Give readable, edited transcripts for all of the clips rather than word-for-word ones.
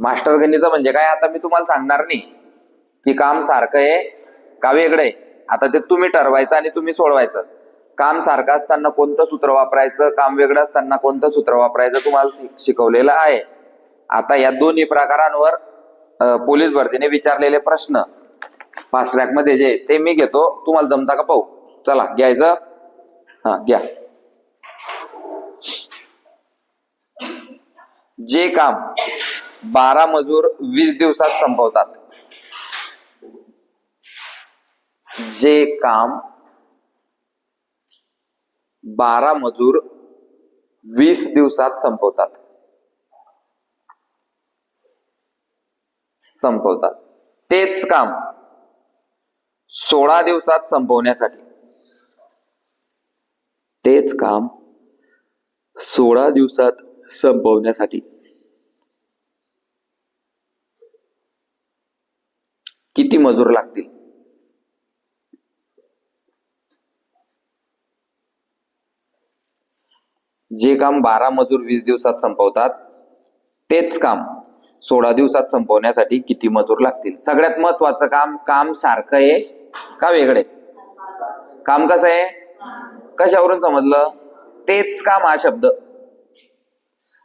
Master गणित म्हणजे काय आता मी तुम्हाला सांगणार नाही की काम सारखं आहे का वेगळं आहे, आता ते तुम्ही ठरवायचं आणि तुम्ही सोडवायचं. काम सारखं असताना कोणतं सूत्र वापरायचं, काम वेगळं असताना कोणतं सूत्र वापरायचं तुम्हाला शिकवलेलं आहे. आता या दोन्ही प्रकारांवर पोलीस भरतीने विचारलेले प्रश्न फास्ट ट्रॅक मध्ये जे ते मी घेतो, तुम्हाला जमता का पाहू. चला घ्यायचं. हा घ्या. जे काम 12 मजूर 20 दिवसात संपवतात, जे काम 12 मजूर 20 दिवसात संपवतात, तेच काम 16 दिवसात संपवण्यासाठी, तेच काम 16 दिवसात संपवण्यासाठी किती मजूर लागतील. जे काम 12 मजूर 20 दिवसात संपवतात, तेच काम 16 दिवसात संपवण्यासाठी किती मजूर लागतील. सगळ्यात महत्वाचं काम, काम सारखं आहे का वेगळे. काम कसं आहे, कशावरून समजलं, तेच काम हा शब्द.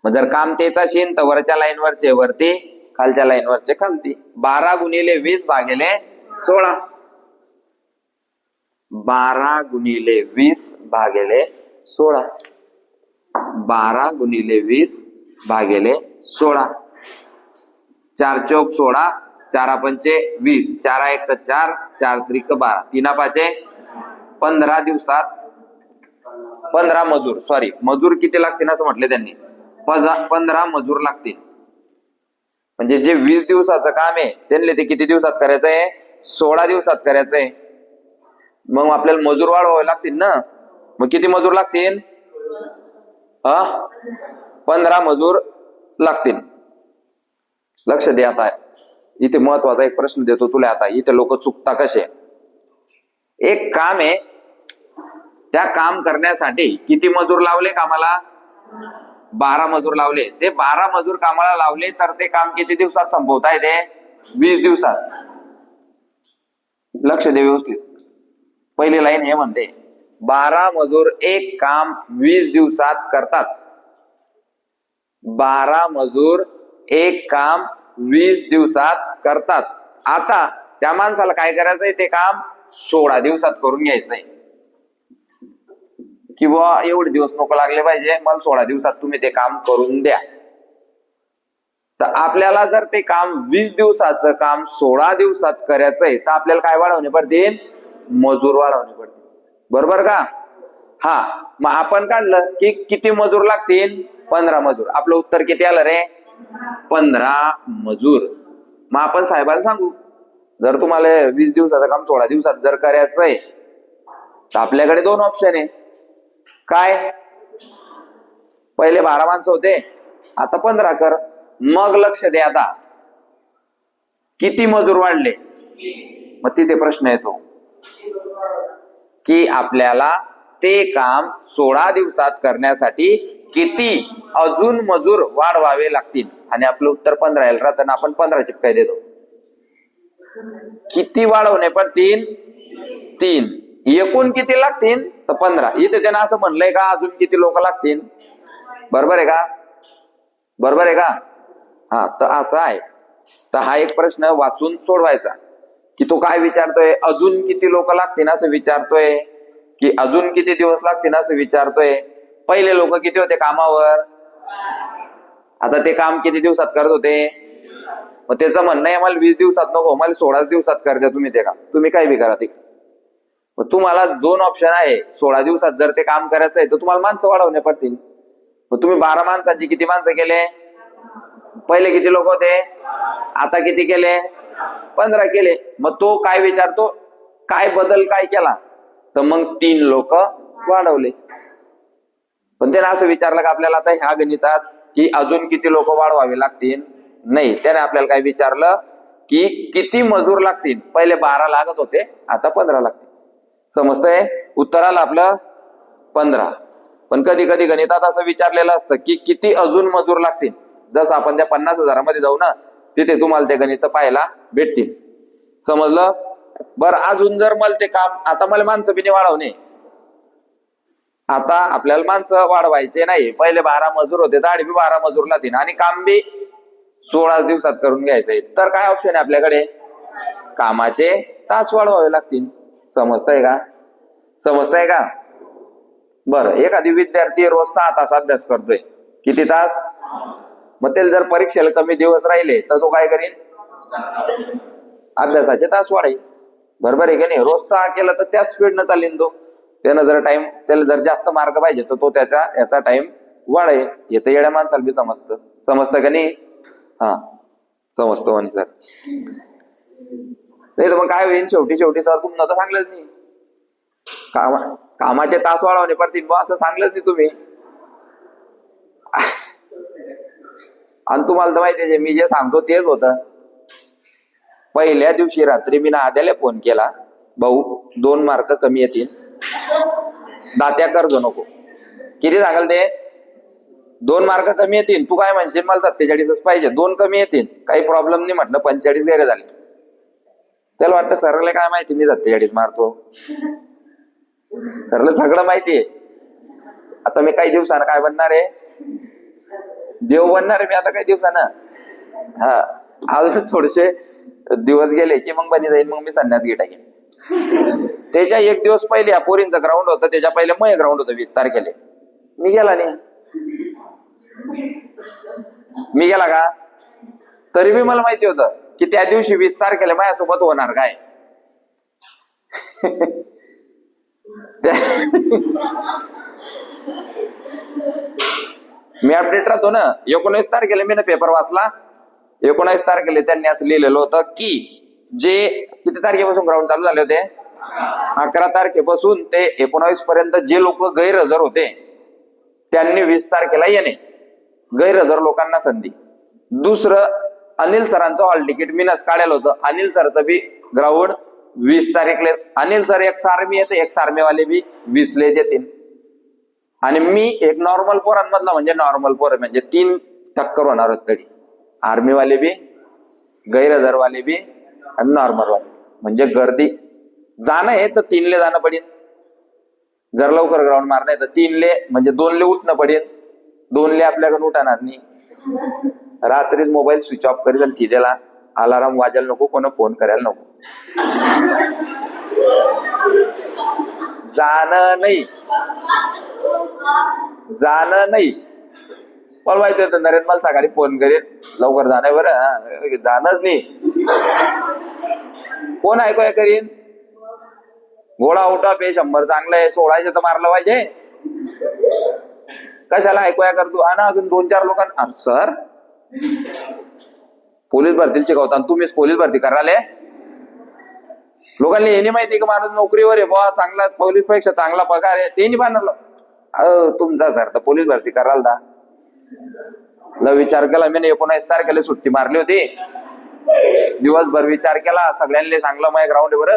मग जर काम तेच असेल तर वरच्या लाईन वरचे वरती, खालच्या लाईन वरचे खालती. 12 गुणिले 20 भागिले 16, 12 गुणिले 20 भागिले 16, 12 गुणिले 20 भागिले 16. 4 चौक 16, 4 पंचे 20, 4 एक 4, 4 त्रिक 12, 3 पाचे 15 दिवसात 15 मजूर, सॉरी मजूर किती लागतील असं म्हटले त्यांनी, 15 मजूर लागतील. म्हणजे जे 20 दिवसाचं काम आहे त्यांनी ते किती दिवसात करायचंय, 16 दिवसात करायचंय. मग आपल्याला मजूर वाढवावे लागतील ना, मग किती मजूर लागतील, 15 मजूर लागतील. लक्ष दे. आता इथे महत्वाचा एक प्रश्न देतो तुला. आता इथे लोक चुकता कसे. एक काम आहे, त्या काम करण्यासाठी किती मजूर लावले कामाला, 12 मजूर लावले. ते 12 मजूर कामाला लावले तर ते काम किती दिवसात संपवता येते, 20 दिवसात. लक्ष दे व्यवस्थित. पहिली लाईन हे म्हणते 12 मजूर एक काम 20 दिवसात करतात. 12 मजूर एक काम 20 दिवसात करतात. आता त्या माणसाला काय करायचंय, ते काम 16 दिवसात करून घ्यायचंय. किंवा एवढे दिवस नको लागले पाहिजे, मला 16 दिवसात तुम्ही ते काम करून द्या. तर आपल्याला जर ते काम 20 दिवसाचं काम 16 दिवसात करायचंय तर आपल्याला काय वाढवणे पडतील, मजूर वाढवणे पडतील. बरोबर का. हा, मग आपण काढलं की किती मजूर लागतील, 15 मजूर. आपलं उत्तर किती आलं रे, 15 मजूर. मग आपण साहेबाला सांगू, जर तुम्हाला 20 दिवसाचं काम 16 दिवसात जर करायचंय तर आपल्याकडे 2 ऑप्शन आहे. काय, पहिले 12 माणसं होते, आता 15 कर. मग लक्ष दे, आता किती मजूर वाढले. मग तिथे प्रश्न येतो की आपल्याला ते काम 16 दिवसात करण्यासाठी किती अजून मजूर वाढवावे लागतील. आणि आपलं उत्तर 15 यायला राहताना आपण 15 चिपकाय देतो. किती वाढवणे पडतील, 3. एकूण किती लागतील तर 15. इथे त्यानं असं म्हणलंय का अजून किती लोक लागतील. बरोबर आहे का, बरोबर आहे का. हा, तर असं आहे. तर हा एक प्रश्न वाचून सोडवायचा की तो काय विचारतोय, अजून किती लोक लागतील असं विचारतोय की अजून किती दिवस लागतील असं विचारतोय. पहिले लोक किती होते कामावर, आता ते काम किती दिवसात करत होते. मग त्याचं म्हणणं आहे मला 20 दिवसात नको, मला 16 दिवसात कर द्या तुम्ही ते काम. तुम्ही काय बी करा ते. मग तुम्हाला 2 ऑप्शन आहे. 16 दिवसात जर ते काम करायचं आहे तर तुम्हाला माणसं वाढवणे पडतील. मग तुम्ही 12 माणसांची किती माणसं केले, पहिले किती लोक होते, आता किती केले, 15 केले. मग तो काय विचारतो, काय बदल काय केला, तर मग 3 लोक वाढवले. पण त्याने असं विचारलं का आपल्याला आता ह्या गणितात की अजून किती लोक वाढवावे लागतील. नाही, त्याने आपल्याला काय विचारलं की किती मजूर लागतील. पहिले 12 लागत होते, आता 15 लागतील. समजतंय. उत्तर आलं आपलं 15. पण कधी गणितात असं विचारलेलं असतं की किती अजून मजूर लागतील. जसं आपण त्या 50,000 मध्ये जाऊ ना, तिथे तुम्हाला ते गणित पाहायला भेटतील. समजलं? बर, अजून जर मला ते काम, आता मला माणसं बिनी वाढवणे, आता आपल्याला माणसं वाढवायचे नाही. पहिले 12 मजूर होते, तर बी 12 मजूरला तीन, आणि काम बी 16 दिवसात करून घ्यायचंय. तर काय ऑप्शन आहे आपल्याकडे? कामाचे तास वाढवावे लागतील. समजतंय का? समजतंय का? बरं, एखादी विद्यार्थी रोज 6 तास अभ्यास करतोय, किती तास? मग त्याला जर परीक्षेला कमी दिवस राहिले तर तो काय करेल? अभ्यासाचे तास वाढेल. बरोबर आहे की नाही? रोज 6 केलं तर त्याच स्पीडनं चालेल तो. त्याला जर जास्त मार्क पाहिजे तर तो याचा टाइम वाढेल. येतं येड्या माणसाला बी समजतं का नाही? हा, समजतं म्हणे सर. नाही तर मग काय होईल? शेवटी सर तुम्हाला तर सांगलंच नाही, कामाचे तास वाढवणे पडतील बा, असं सांगलंच नाही तुम्ही. आणि तुम्हाला तर माहिती आहे, मी जे सांगतो तेच होतं. पहिल्या दिवशी रात्री मी आद्याला फोन केला, भाऊ 2 मार्क कमी येतील, दात्या कर्ज नको. किती सांगाल ते? 2 मार्क कमी येतील. तू काय म्हणशील, मला 47च पाहिजे, 2 कमी येतील, काही प्रॉब्लेम नाही. म्हटलं 45 गैरे झाले. त्याला वाटतं सरला काय माहिती मी 47 मारतो. सरला सगळं माहितीये. आता मी काही दिवसानं काय बनणार आहे? देव बनणार आहे मी आता काही दिवसानं. हा, अजून थोडेसे दिवस गेले की मग बनी जाईल, मग मी संन्यास घे टाकेन. त्याच्या 1 दिवस पहिले या पोरींचं ग्राउंड होतं, त्याच्या पहिले मग ग्राउंड होतं 20 तारखेला. मी गेला नाही. मी गेला का? तरी बी मला माहिती होतं की त्या दिवशी 20 तारखेला माझ्यासोबत होणार काय. मी अपडेट राहतो ना. 19 तारखेला मी पेपर वाचला. 19 तारखेला त्यांनी असं लिहिलेलं होतं की जे किती तारखेपासून ग्राउंड चालू झाले होते? 11 तारखेपासून ते 19 पर्यंत जे लोक गैरहजर होते त्यांनी 20 तारखेला येणे. गैरहजर लोकांना संधी. दुसरं, अनिल सरांचं हॉल तिकीट मीनच काढायला होतं. अनिल सरचं बी ग्राउंड 20 तारीखले. अनिल सर एक सारमी येते, एक सारमेवाले बी 20 ले येतील. आणि मी एक नॉर्मल पोरांमधला, म्हणजे नॉर्मल पोर म्हणजे 3 टक्कर होणार होत तरी. आर्मीवाले बी, गैरहजरवाले बी आणि नॉर्मल वाले. म्हणजे गर्दी जाणं आहे तर 3 ले जाणं पडेल. जर लवकर ग्राउंड मारणार तर 3 ले, म्हणजे 2 ले उठणं पडेल. 2 ले आपल्याकडे उठणार नाही. रात्रीच मोबाईल स्विच ऑफ करील आणि तिथेला अलाराम वाजायला नको, कोणा फोन करायला नको. जाणं नाही. मला माहिती होतं नरेंद्र मला सकाळी फोन करेल, लवकर जाणं बरं. जाणंच नाही. कोण ऐकूया करीन? घोडा उठा पे 100 चांगलं आहे, 16 तर मारलं पाहिजे. कशाला ऐकूया करतो? आणि अजून 2-4 लोकांना, सर पोलीस भरतीला शिकवता तुम्हीच पोलीस भरती कराले? लोकांना हे नाही माहिती का माणूस नोकरीवर आहे बुवा, चांगला पोलीस पेक्षा चांगला पगार आहे, ते नाही बनवलं. तुमचा सर तर पोलीस भरती कराल दा. विचार केला मी 19 तारखेला सुट्टी मारली होती. दिवसभर विचार केला, सगळ्यांनी चांगलं माझ्या ग्राउंड वर.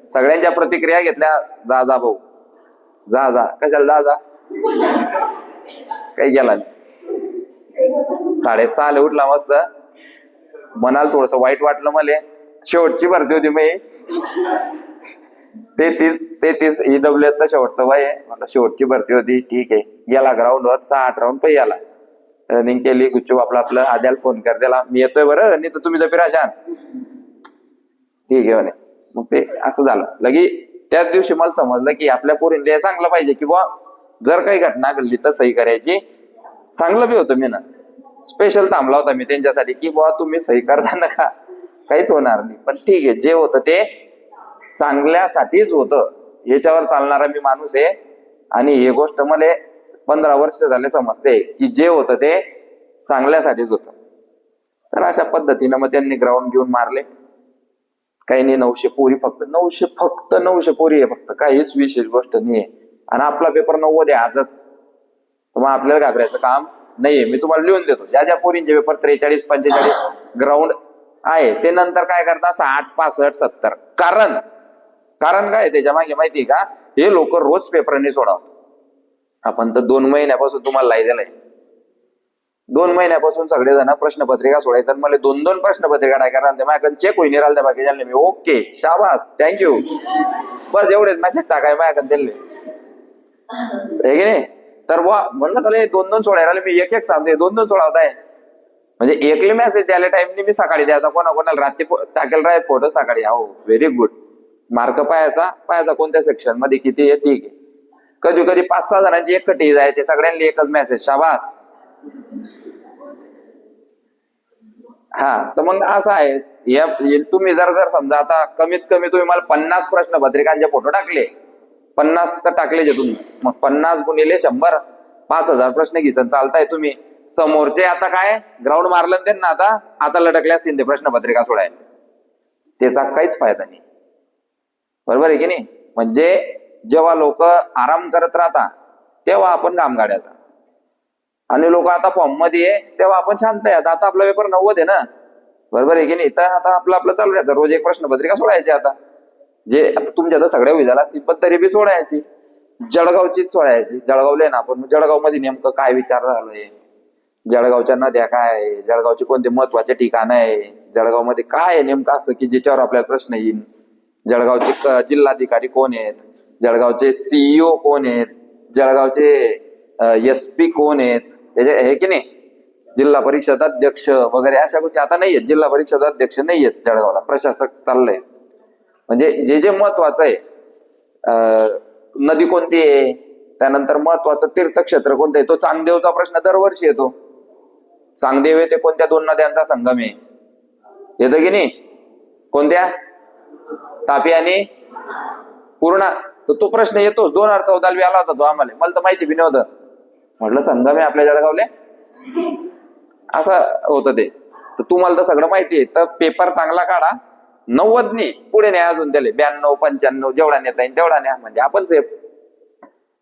सगळ्यांच्या प्रतिक्रिया घेतल्या, जा भाऊ जा. कशाला जा? काही गेला नाही. 6:30 उठला मस्त. मनाला थोडस वाईट वाटलं मला. शेवटची भरती होती मी. 33 EWS चा शेवटचं वय आहे. म्हटलं शेवटची भरती होती, ठीक आहे. गेला ग्राउंड वर 6-8 राऊंड पै आला. रनिंग केली, गुच्चूप आपलं आद्याला फोन कर दिला, मी येतोय बरं, नाही तर तुम्ही जर फिराशान. ठीक आहे म्हणे. मग ते असं झालं. लगी त्याच दिवशी मला समजलं की आपल्या पोरींना सांगलं पाहिजे की बुवा जर काही घटना घडली तर सही करायची. सांगलं बी होतं मी ना. स्पेशल थांबला होता मी त्यांच्यासाठी की बुवा तुम्ही सही करता नका, काहीच होणार नाही. पण ठीक आहे, जे होतं ते चांगल्यासाठीच होतं, याच्यावर चालणारा मी माणूस आहे. आणि ही गोष्ट मला 15 वर्ष झाले समजते की जे होतं ते चांगल्यासाठीच होतं. तर अशा पद्धतीनं मग त्यांनी ग्राउंड घेऊन मारले. काही नाही, 900 पोरी, फक्त 900 पोरी आहे फक्त, काहीच विशेष गोष्ट नाहीये. आणि आपला पेपर 90 आहे आजच. तर मग आपल्याला घाबरायचं काम नाहीये. मी तुम्हाला लिहून देतो ज्या ज्या पोरींचे पेपर 43, 45 ग्राउंड आहे ते नंतर काय करता 60, 65, 70. कारण काय त्याच्या मागे माहितीये का? हे लोक रोज पेपरने सोडवतात. आपण तर 2 महिन्यापासून तुम्हाला लाई दिलाय. 2 महिन्यापासून सगळेजण प्रश्नपत्रिका सोडायचं आणि मला 2-2 प्रश्नपत्रिका टाकायला राहिल्या माझ्याकडे चेक होईन राहिल्या बाकी मी ओके शाबास थँक्यू बस एवढेच मेसेज टाकाय माझ्याकडे दिले हे की नाही. तर म्हणलं त्याला 2-2 सोडायला राहिले मी एक सांगतोय 2-2 सोडावताय म्हणजे एकले मेसेज द्यायला टाइमनी मी सकाळी द्यायचा कोणाला रात्री टाकेल राहील फोटो सकाळी. हो व्हेरी गुड. मार्क पाहायचा कोणत्या सेक्शन मध्ये किती आहे ठीक आहे. कधी कधी 5-6 जणांची एकटी जायचे सगळ्यांनी एकच मेसेज शाबास. हा तर मग असं आहे तुम्ही जर समजा आता कमीत कमी तुम्ही मला 50 प्रश्नपत्रिकांचे फोटो टाकले 50 तर टाकले तुम्ही मग 50 गुणिले 100 5,000 प्रश्न घिसन चालताय तुम्ही. समोरचे आता काय ग्राउंड मारलं त्यांना आता लटकले असतील ते प्रश्नपत्रिका सोडायला त्याचा काहीच फायदा नाही. बरोबर आहे की नाही. म्हणजे जेव्हा लोक आराम करत राहतात तेव्हा आपण काम काढायचा आणि लोक आता फॉर्म मध्ये आहे तेव्हा आपण शांत आहे. आता आपला पेपर 90 आहे ना बरोबर आहे की नाही. तर आता आपलं चालू राहतं रोज एक प्रश्नपत्रिका सोडायची. आता जे आता तुमच्या आता सगळ्या विधाला असतील पण तरी बी सोडायची. जळगावचीच सोडायची. जळगावला आहे ना आपण जळगाव मध्ये नेमकं काय विचार झालंय जळगावच्या नद्या काय आहे जळगावचे कोणते महत्वाचे ठिकाण आहे जळगाव मध्ये काय आहे नेमकं असं की ज्याच्यावर आपल्याला प्रश्न येईल. जळगावचे जिल्हाधिकारी कोण आहेत जळगावचे सीईओ कोण आहेत जळगावचे SP कोण आहेत त्याचे हे की नाही. जिल्हा परिषद अध्यक्ष वगैरे अशा गोष्टी आता नाही आहेत. जिल्हा परिषद अध्यक्ष नाही आहेत जळगावला प्रशासक चाललंय. म्हणजे जे महत्वाचं आहे नदी कोणती आहे त्यानंतर महत्वाचं तीर्थक्षेत्र कोणतं आहे. तो चांगदेवचा प्रश्न दरवर्षी येतो. चांगदेव आहे ते कोणत्या 2 नद्यांचा संगम आहे येतं की नाही. कोणत्या तापी आणि पूर्णा. तर तो प्रश्न येतोच 2014 आला होता तो आम्हाला मला तर माहिती बी नव्हतं. म्हटलं संगम आहे आपल्या जळगावले असं होतं ते. तर तुम्हाला तर सगळं माहिती आहे. तर पेपर चांगला काढा 90 पुढे न्या अजून त्याला 92-95 जेवढा नेता येईल तेवढा न्या म्हणजे आपण सेफ.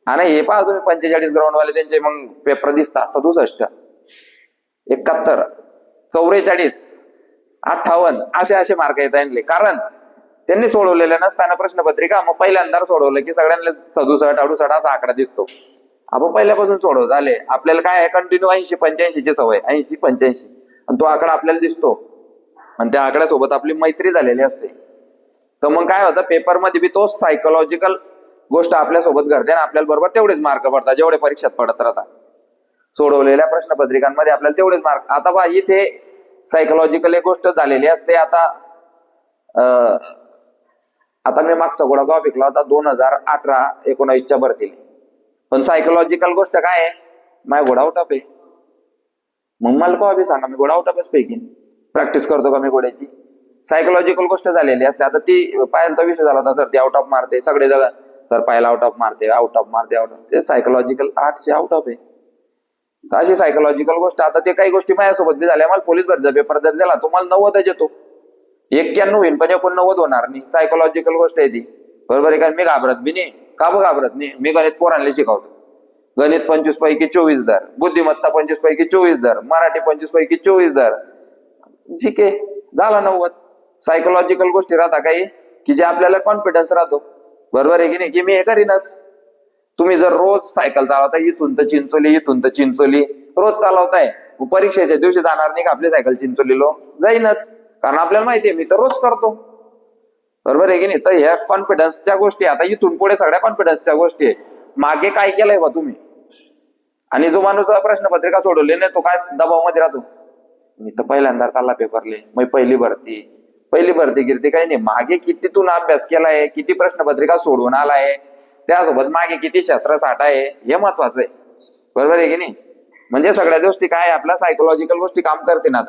आणि हे पहा तुम्ही 45 ग्राउंड वाले त्यांचे मग पेपर दिसतात 67 71 44 58 असे मार्क येत आणले कारण त्यांनी सोडवलेल्या नसताना प्रश्नपत्रिका मग पहिल्यांदा सोडवलं की सगळ्यांना 67-68 असा आकडा दिसतो. आपण पहिल्यापासून सोडवत आले आपल्याला काय आहे कंटिन्यू 80-85 ची सवय 80-85 आणि तो आकडा आपल्याला दिसतो आणि त्या आकड्यासोबत आपली मैत्री झालेली असते. तर मग काय होतं पेपरमध्ये बी तोच सायकोलॉजिकल गोष्ट आपल्यासोबत घडते आणि आपल्याला बरोबर तेवढेच मार्क पडतात जेवढे परीक्षेत पडत राहतात. सोडवलेल्या प्रश्नपत्रिकांमध्ये आपल्याला तेवढेच मार्क. आता बा इथे सायकोलॉजिकल एक गोष्ट झालेली असते. आता मी मागचा गोळा गाव पिकला होता 2018-19 भरतील पण सायकोलॉजिकल गोष्ट काय आहे माझा घोडा आउट ऑफ आहे. मग मला कवा सांगा मी घोडा आउट ऑफच पैकी प्रॅक्टिस करतो का मी घोड्याची. सायकोलॉजिकल गोष्ट झालेली असते. आता ती पायलचा विषय झाला होता सर ती आउट ऑफ मारते सगळे जण तर पायला आउट ऑफ मारते ते सायकोलॉजिकल 800 आउट ऑफ आहे. तर अशी सायकोलॉजिकल गोष्ट. आता ते काही गोष्टी माझ्यासोबत बी झाल्या. मला पोलीस भरतीचा पेपर जर दिला तुम्हाला 90 येतो 91 होईल पण 89 होणार नाही. सायकोलॉजिकल गोष्ट आहे ती बरोबर आहे का. मी घाबरत बी नाही का घाबरत नाही. मी गणित पोरांना शिकवतो. गणित 25 पैकी 24 धर बुद्धिमत्ता 25 पैकी 24 धर मराठी 25 पैकी 24 धर ठीक आहे झाला 90. सायकोलॉजिकल गोष्टी राहता काही की जे आपल्याला कॉन्फिडन्स राहतो बरोबर आहे की नाही की मी हे करीनच. तुम्ही जर रोज सायकल चालवता इथून तर चिंचोली रोज चालवताय परीक्षेच्या दिवशी जाणार नाही का आपली सायकल चिंचोलीलो जाईनच कारण आपल्याला माहितीये मी तर रोज करतो बरोबर आहे की नाही. तर ह्या कॉन्फिडन्सच्या गोष्टी आता इथून पुढे सगळ्या कॉन्फिडन्सच्या गोष्टी आहे. मागे काय केलंय बा तुम्ही आणि जो माणूस प्रश्नपत्रिका सोडवली नाही तो काय दबाव मध्ये राहतो. मी तर पहिल्यांदा चालला पेपरले मग पहिली भरती गिरती काही नाही. मागे किती तुला अभ्यास केलाय किती प्रश्नपत्रिका सोडवून आलाय त्यासोबत मागे किती शस्त्र साठा आहे हे महत्वाचं आहे बरोबर आहे की नाही. म्हणजे सगळ्या गोष्टी काय आपल्या सायकोलॉजिकल गोष्टी काम करते ना.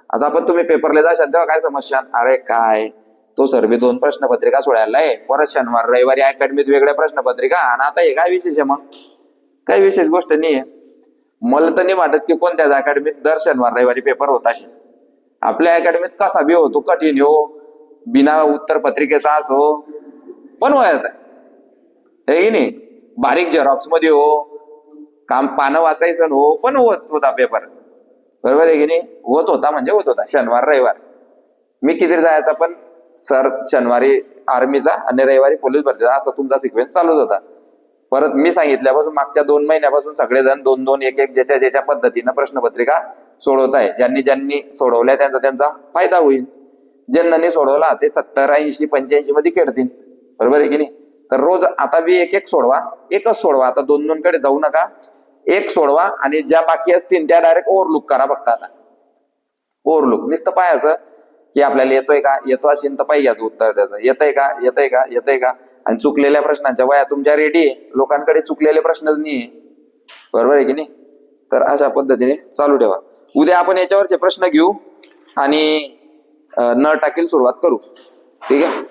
आता आपण तुम्ही पेपरला जाशाल तेव्हा काय समस्या अरे काय तो सर बी 2 प्रश्नपत्रिका सोडायला आहे परत शनिवार रविवारी अकॅडमीत वेगळ्या प्रश्नपत्रिका आणि आता हे काय विशेष आहे. मग काही विशेष गोष्ट नाहीये. मला तर नाही वाटत की कोणत्याच अकॅडमीत दर शनिवार रविवारी पेपर होत असेल. आपल्या अकॅडमीत कसा बी होतो कठीण हो बिना उत्तर पत्रिकेचा असो पण व्हायचा हे नाही बारीक झेरॉक्स मध्ये हो काम पानं वाचायचं हो पण होत होता पेपर बरोबर आहे की नाही. होत होता शनिवार रविवार. मी किती जायचा पण सर शनिवारी आर्मीचा आणि रविवारी पोलीस भरतीचा असा तुमचा सिक्वेन्स चालूच होता. परत मी सांगितल्यापासून मागच्या 2 महिन्यापासून सगळेजण 2-2 1-1 ज्याच्या ज्याच्या पद्धतीनं प्रश्नपत्रिका सोडवत आहे. ज्यांनी ज्यांनी सोडवल्या त्यांचा फायदा होईल. ज्यांना नाही सोडवला ते 70, 80, 85 मध्ये खेळतील. बरोबर आहे की नाही? तर रोज आता बी 1-1 सोडवा, एकच सोडवा. आता 2-2 कडे जाऊ नका, एक सोडवा आणि ज्या बाकी असतील त्या डायरेक्ट ओव्हरलुक करा. फक्त आता ओव्हरलुक नुसतं पाहायचं की आपल्याला येतोय का, येतो असेल तर पाहिजे उत्तर त्याचं, येतंय का. आणि चुकलेल्या प्रश्नांच्या वया तुमच्या रेडी आहे. लोकांकडे चुकलेले प्रश्नच नाहीये. बरोबर आहे की नाही? तर अशा पद्धतीने चालू ठेवा. उद्या आपण याच्यावरचे प्रश्न घेऊ आणि न टाकील सुरुवात करू. ठीक आहे.